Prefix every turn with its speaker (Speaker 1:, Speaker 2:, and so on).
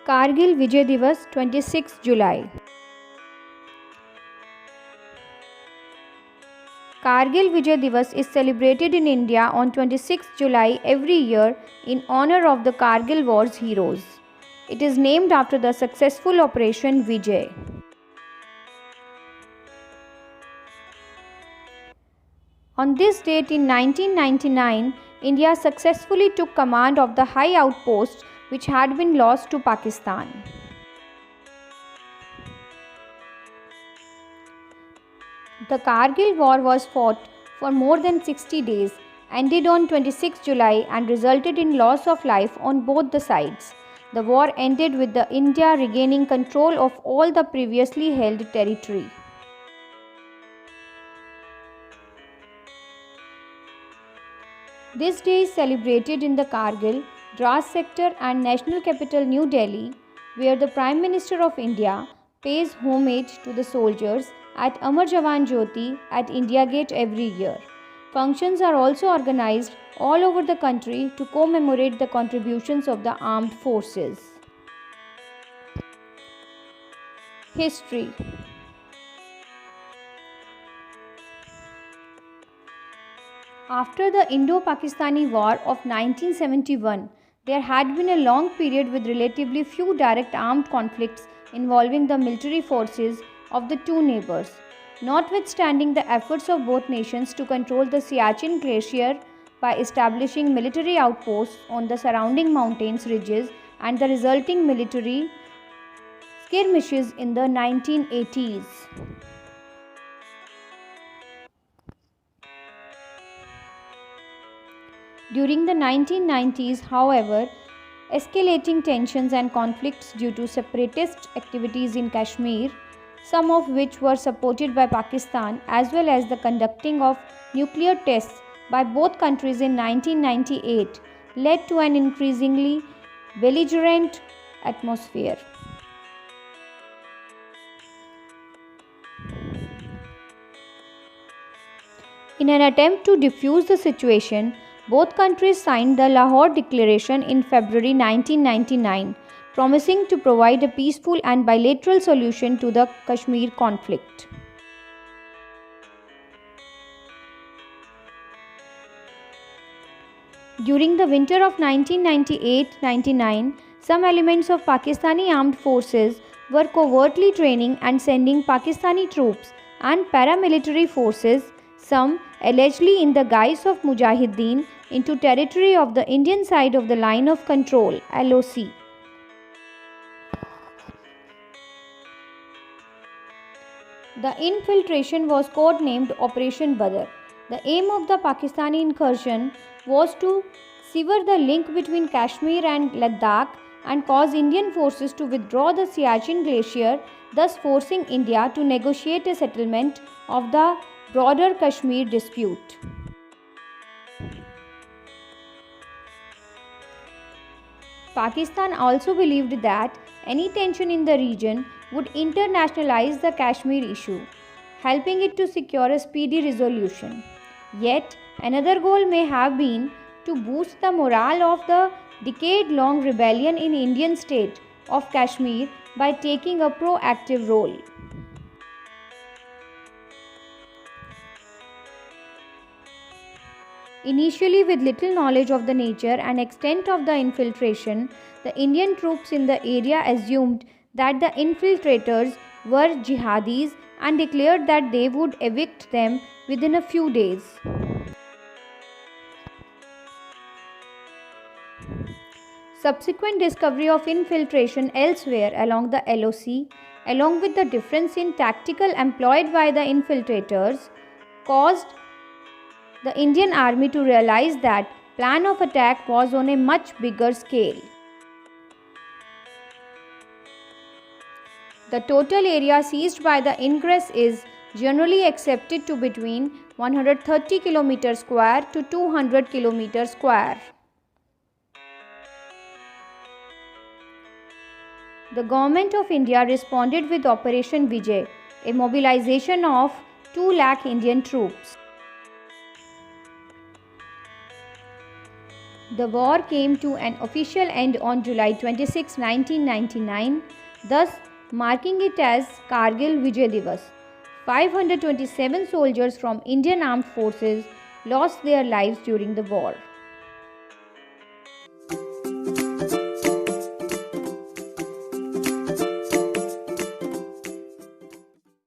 Speaker 1: Kargil Vijay Diwas, 26 July. Kargil Vijay Diwas is celebrated in India on 26 July every year in honor of the Kargil War's heroes. It is named after the successful Operation Vijay. On this date in 1999, India successfully took command of the high outpost which had been lost to Pakistan. The Kargil War was fought for more than 60 days, ended on 26 July and resulted in loss of life on both the sides. The war ended with the India regaining control of all the previously held territory. This day is celebrated in the Kargil, Dras sector and national capital New Delhi, where the Prime Minister of India pays homage to the soldiers at Amar Jawan Jyoti at India Gate every year. Functions are also organized all over the country to commemorate the contributions of the armed forces. History. After the Indo-Pakistani War of 1971, there had been a long period with relatively few direct armed conflicts involving the military forces of the two neighbors. Notwithstanding the efforts of both nations to control the Siachen Glacier by establishing military outposts on the surrounding mountains ridges and the resulting military skirmishes in the 1980s. During the 1990s, however, escalating tensions and conflicts due to separatist activities in Kashmir, some of which were supported by Pakistan, as well as the conducting of nuclear tests by both countries in 1998, led to an increasingly belligerent atmosphere. In an attempt to defuse the situation, both countries signed the Lahore Declaration in February 1999, promising to provide a peaceful and bilateral solution to the Kashmir conflict. During the winter of 1998-99, some elements of Pakistani armed forces were covertly training and sending Pakistani troops and paramilitary forces, some allegedly in the guise of Mujahideen, into territory of the Indian side of the Line of Control (LOC). The infiltration was codenamed Operation Badr. The aim of the Pakistani incursion was to sever the link between Kashmir and Ladakh and cause Indian forces to withdraw the Siachen Glacier, thus forcing India to negotiate a settlement of the broader Kashmir dispute. Pakistan also believed that any tension in the region would internationalize the Kashmir issue, helping it to secure a speedy resolution. Yet, another goal may have been to boost the morale of the decade-long rebellion in Indian state of Kashmir by taking a proactive role. Initially, with little knowledge of the nature and extent of the infiltration, the Indian troops in the area assumed that the infiltrators were jihadis and declared that they would evict them within a few days. Subsequent discovery of infiltration elsewhere along the LOC, along with the difference in tactical employed by the infiltrators, caused the Indian Army to realize that plan of attack was on a much bigger scale. The total area seized by the ingress is generally accepted to between 130 km square to 200 km square. The Government of India responded with Operation Vijay, a mobilization of 2 lakh Indian troops. The war came to an official end on July 26, 1999, thus marking it as Kargil Vijay Diwas. 527 soldiers from Indian Armed Forces lost their lives during the war.